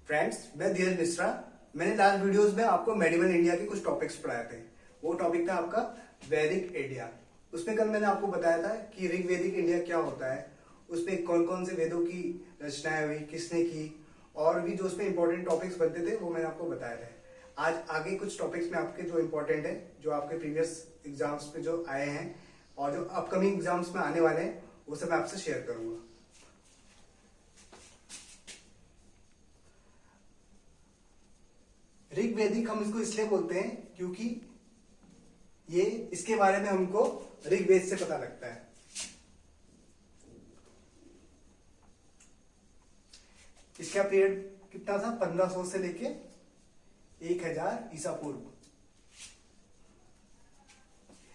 Friends, मैं धीरज मिश्रा। मैंने last videos में आपको मेडिवल इंडिया के कुछ टॉपिक्स पढ़ाए थे। वो टॉपिक था आपका वैदिक इंडिया। उसमें कल मैंने आपको बताया था कि ऋग्वेदिक इंडिया क्या होता है, उसमें कौन कौन से वेदों की रचनाएं हुई, किसने की, और भी जो उसमें इंपॉर्टेंट टॉपिक्स बनते थे वो मैंने आपको बताया था। आज आगे कुछ टॉपिक्स में आपके जो इंपॉर्टेंट है, जो आपके प्रीवियस एग्जाम्स में जो आए हैं और जो अपकमिंग एग्जाम्स में आने वाले हैं, वो सब मैं आपसे शेयर करूंगा। ऋग्वेदिक हम इसको इसलिए बोलते हैं क्योंकि ये इसके बारे में हमको ऋग्वेद से पता लगता है। इसका पीरियड कितना था? 1500 से लेके 1000 ईसा पूर्व।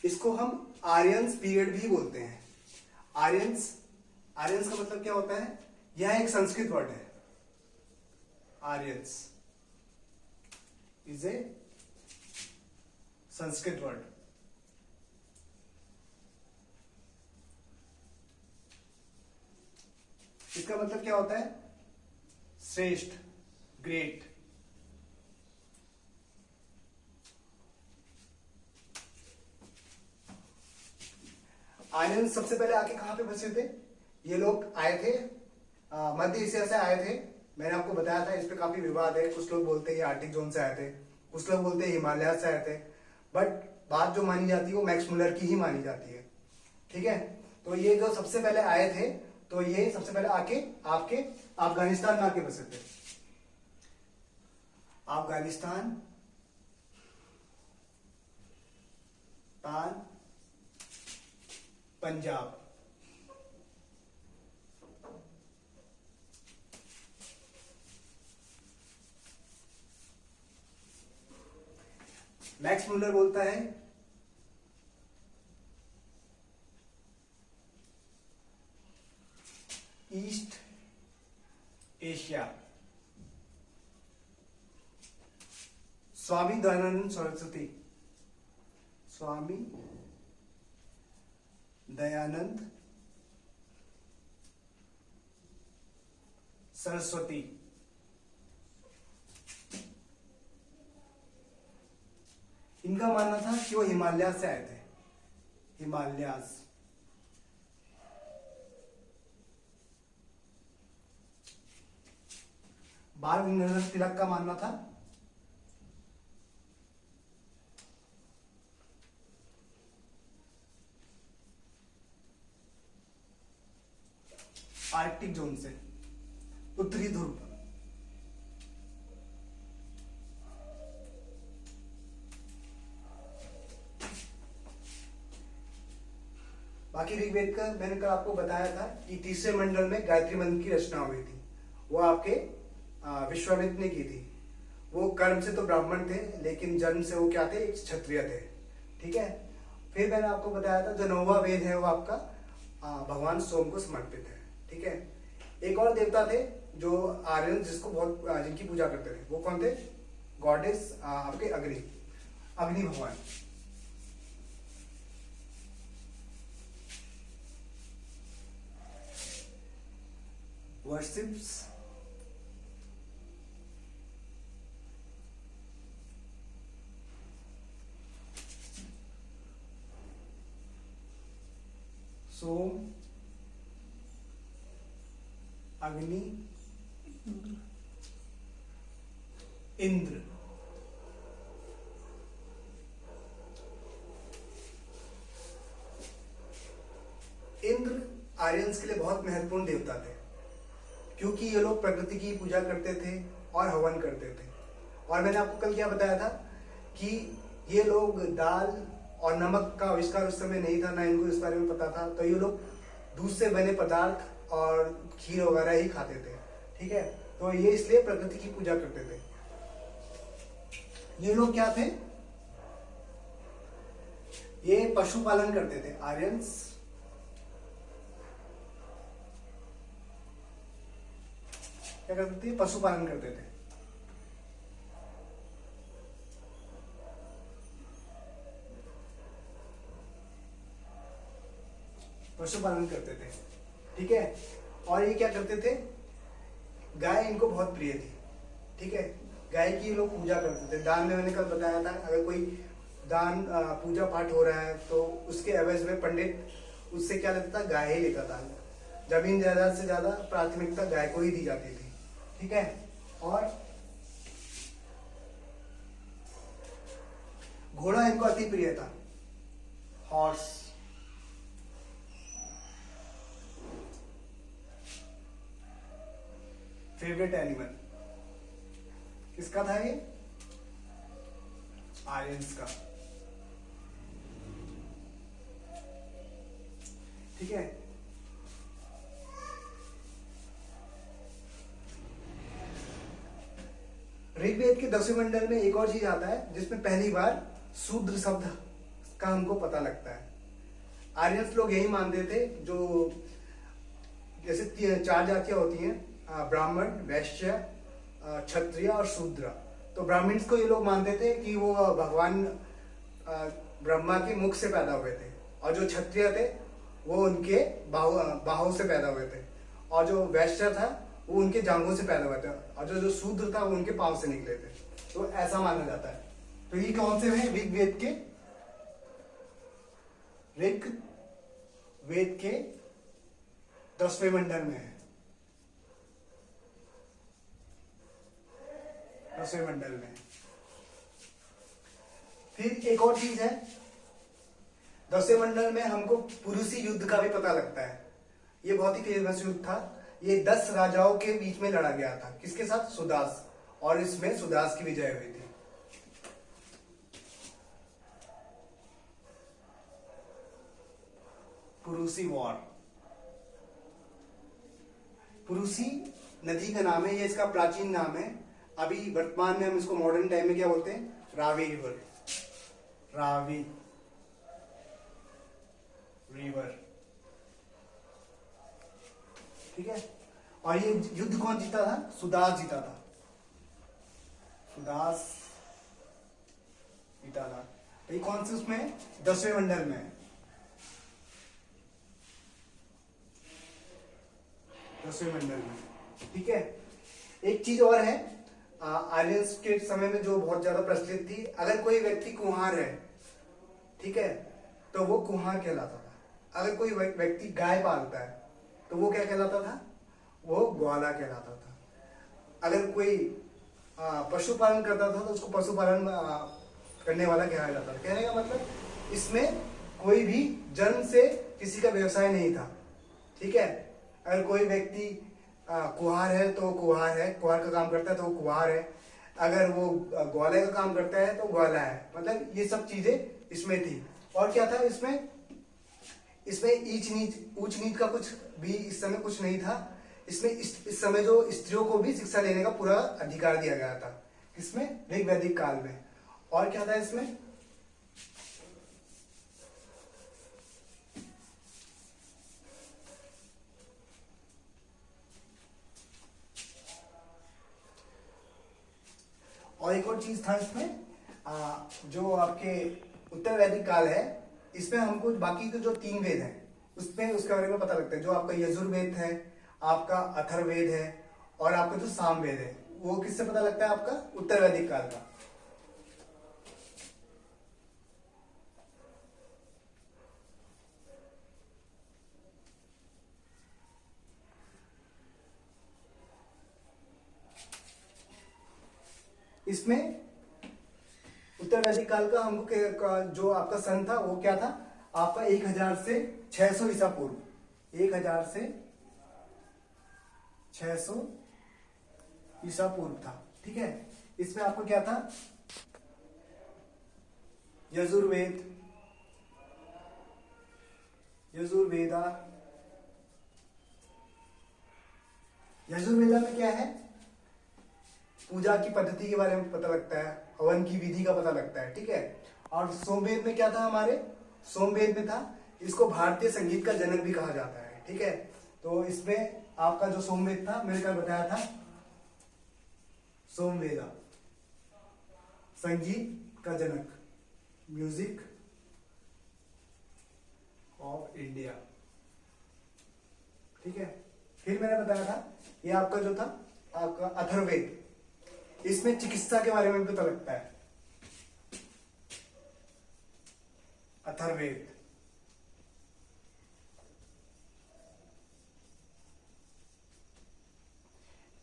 इसको हम आर्यंस पीरियड भी बोलते हैं। आर्यंस आर्यंस का मतलब क्या होता है? यह एक संस्कृत वर्ड है। Aryans is a Sanskrit word. इसका मतलब क्या होता है? श्रेष्ठ, ग्रेट। आर्यन सबसे पहले आके कहां पे बसे थे? ये लोग आए थे मध्य एशिया से आए थे। मैंने आपको बताया था, इस पे काफी विवाद है। कुछ लोग बोलते हैं ये आर्टिक जोन से आए थे, कुछ लोग बोलते हैं हिमालय से आए थे, बट बात जो मानी जाती है वो मैक्स मुलर की ही मानी जाती है। ठीक है, तो ये जो सबसे पहले आए थे, तो ये सबसे पहले आके आपके अफगानिस्तान में आके बसे थे। अफगानिस्तान, पान, पंजाब। मैक्स मुलर बोलता है ईस्ट एशिया। स्वामी दयानंद सरस्वती, स्वामी दयानंद सरस्वती इनका मानना था कि वो हिमालय से आए थे। हिमालयास। बाल गंगाधर तिलक का मानना था आर्कटिक जोन से, उत्तरी ध्रुव। बाकी ऋग्वेद का मैंने कल आपको बताया था कि तीसरे मंडल में गायत्री मंत्र की रचना हुई थी। वो आपके विश्वामित्र ने की थी। वो कर्म से तो ब्राह्मण थे, लेकिन जन्म से वो क्या थे? क्षत्रिय थे। ठीक है, फिर मैंने आपको बताया था जो नौवा वेद है वो आपका भगवान सोम को समर्पित है। ठीक है, एक और देवता थे जो आर्यन जिसको बहुत जिनकी पूजा करते थे, वो कौन थे? गॉडेस आपके अग्नि, अग्नि भगवान। worships सोम, अग्नि, इंद्र। इंद्र आर्यंस के लिए बहुत महत्वपूर्ण देवता थे, क्योंकि ये लोग प्रकृति की पूजा करते थे और हवन करते थे। और मैंने आपको कल क्या बताया था कि ये लोग दाल और नमक का आविष्कार उस समय नहीं था, ना इनको इस बारे में पता था। तो ये लोग दूध से बने पदार्थ और खीर वगैरह ही खाते थे। ठीक है, तो ये इसलिए प्रकृति की पूजा करते थे। ये लोग क्या थे? ये पशुपालन करते थे। आर्यंस क्या करते थे? पशुपालन करते थे। पशुपालन करते थे। ठीक है, और ये क्या करते थे? गाय इनको बहुत प्रिय थी। ठीक है, गाय की ये लोग पूजा करते थे। दान में मैंने कल बताया था, अगर कोई दान पूजा पाठ हो रहा है तो उसके एवज में पंडित उससे क्या लेता था, गाय ही लेता था। जमीन जायदाद से ज्यादा प्राथमिकता गाय को ही दी जाती थी, ठीक है। और घोड़ा इनको अति प्रिय था, हॉर्स। फेवरेट एनिमल किसका था ये, आर्यंस का, ठीक है। ऋग्वेद के 10वें मंडल में एक और चीज आता है जिसमें पहली बार शूद्र शब्द का हमको पता लगता है। आर्यंस लोग यही मानते थे, जो जैसे 4 जातियां होती हैं, ब्राह्मण, वैश्य, क्षत्रिय और शूद्र। तो ब्राह्मण्स को ये लोग मानते थे कि वो भगवान ब्रह्मा के मुख से पैदा हुए थे, और जो क्षत्रिय थे वो उनके बाहों से पैदा हुए थे, और जो वैश्य था वो उनके जांघों से पैदा हुए थे, और जो शूद्र था वो उनके पांव से निकले थे। तो ऐसा माना जाता है। तो ये कौन से हैं, ऋग्वेद के 10वें मंडल में है, 10वें मंडल में। फिर एक और चीज है, 10वें मंडल में हमको पुरुषी युद्ध का भी पता लगता है। ये बहुत ही फेमस युद्ध था, ये 10 राजाओं के बीच में लड़ा गया था। किसके साथ, सुदास, और इसमें सुदास की विजय हुई थी। पुरुषी वॉर, पुरुषी नदी का नाम है, ये इसका प्राचीन नाम है। अभी वर्तमान में हम इसको मॉडर्न टाइम में क्या बोलते हैं, रावी रिवर, रावी रिवर, ठीक है। और ये युद्ध कौन जीता था, सुदास जीता था, सुदास जीता था। ये कौन से उसमें, 10वें मंडल में, 10वें मंडल में, ठीक है। एक चीज और है, आर्यंस के समय में जो बहुत ज्यादा प्रचलित थी, अगर कोई व्यक्ति कुम्हार है, ठीक है, तो वो कुम्हार कहलाता था। अगर कोई व्यक्ति गाय पालता है तो वो क्या कहलाता था, वो ग्वाला कहलाता था। अगर कोई पशुपालन करता था तो उसको पशुपालन करने वाला कहा जाता था। कहने का मतलब इसमें कोई भी जन्म से किसी का व्यवसाय नहीं था, ठीक है। अगर कोई व्यक्ति कुम्हार है तो कुम्हार है, कुम्हार का काम करता है तो वो कुम्हार है। अगर वो ग्वाले का काम करता है तो ग्वाला है। मतलब ये सब चीजें इसमें थी। और क्या था इसमें, ऊंच नीच का कुछ भी इस समय कुछ नहीं था। इसमें इस समय जो स्त्रियों को भी शिक्षा लेने का पूरा अधिकार दिया गया था, किसमें, ऋग्वैदिक काल में। और क्या था इसमें, और एक और चीज था इसमें, जो आपके उत्तर वैदिक काल है, इसमें हमको बाकी के जो 3 वेद हैं उसमें उसके बारे में पता लगता है। जो आपका यजुर्वेद है, आपका अथर्ववेद है, और आपका जो सामवेद है, वो किससे पता लगता है, आपका उत्तर वैदिक काल का। इसमें उत्तर वैदिक काल का हमको जो आपका सन था वो क्या था, आपका 1000 से 600 ईसा पूर्व, 1000 से 600 ईसा पूर्व था, ठीक है। इसमें आपको क्या था, यजुर्वेद, यजुर्वेदा, यजुर्वेदा में क्या है, पूजा की पद्धति के बारे में पता लगता है, हवन की विधि का पता लगता है, ठीक है। और सोमवेद में क्या था, हमारे सोमवेद में था, इसको भारतीय संगीत का जनक भी कहा जाता है, ठीक है। तो इसमें आपका जो सोमवेद था, मैंने कल बताया था, सोमवेदा संगीत का जनक, म्यूजिक ऑफ इंडिया, ठीक है। फिर मैंने बताया था ये आपका जो था, आपका अथर्ववेद, इसमें चिकित्सा के बारे में पता लगता है। अथर्ववेद,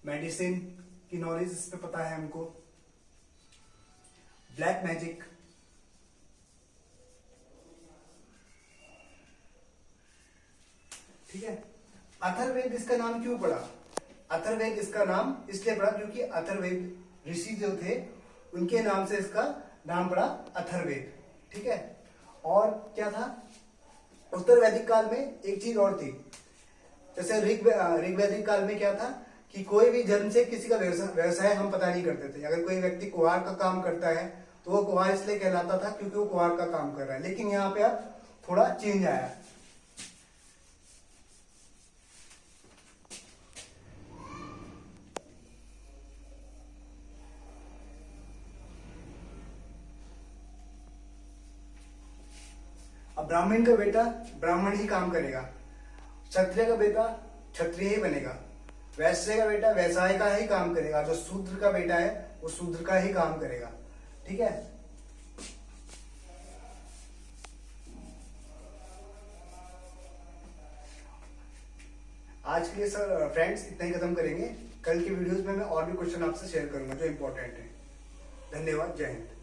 मेडिसिन की नॉलेज इसमें पता है हमको। ब्लैक मैजिक, ठीक है। अथर्ववेद इसका नाम क्यों पड़ा? अथर्ववेद इसका नाम इसलिए पड़ा क्योंकि अथर्ववेद ऋषि जो थे उनके नाम से इसका नाम पड़ा अथर्ववेद, ठीक है। और क्या था, उत्तर वैदिक काल में एक चीज और थी, जैसे ऋग्वैदिक काल में क्या था कि कोई भी जन्म से किसी का व्यवसाय हम पता नहीं करते थे। अगर कोई व्यक्ति कुहार का काम करता है तो वो कुहार इसलिए कहलाता था क्योंकि वो कुहार का काम कर रहा है। लेकिन यहाँ पे अब थोड़ा चेंज आया। अब ब्राह्मण का बेटा ब्राह्मण ही काम करेगा, क्षत्रिय का बेटा क्षत्रिय ही बनेगा, वैश्य का बेटा व्यवसाय का ही काम करेगा, जो शूद्र का बेटा है वो शूद्र का ही काम करेगा, ठीक है। आज के लिए सर फ्रेंड्स इतना ही खत्म करेंगे। कल की वीडियोस में मैं और भी क्वेश्चन आपसे शेयर करूंगा जो इंपॉर्टेंट है। धन्यवाद, जय हिंद।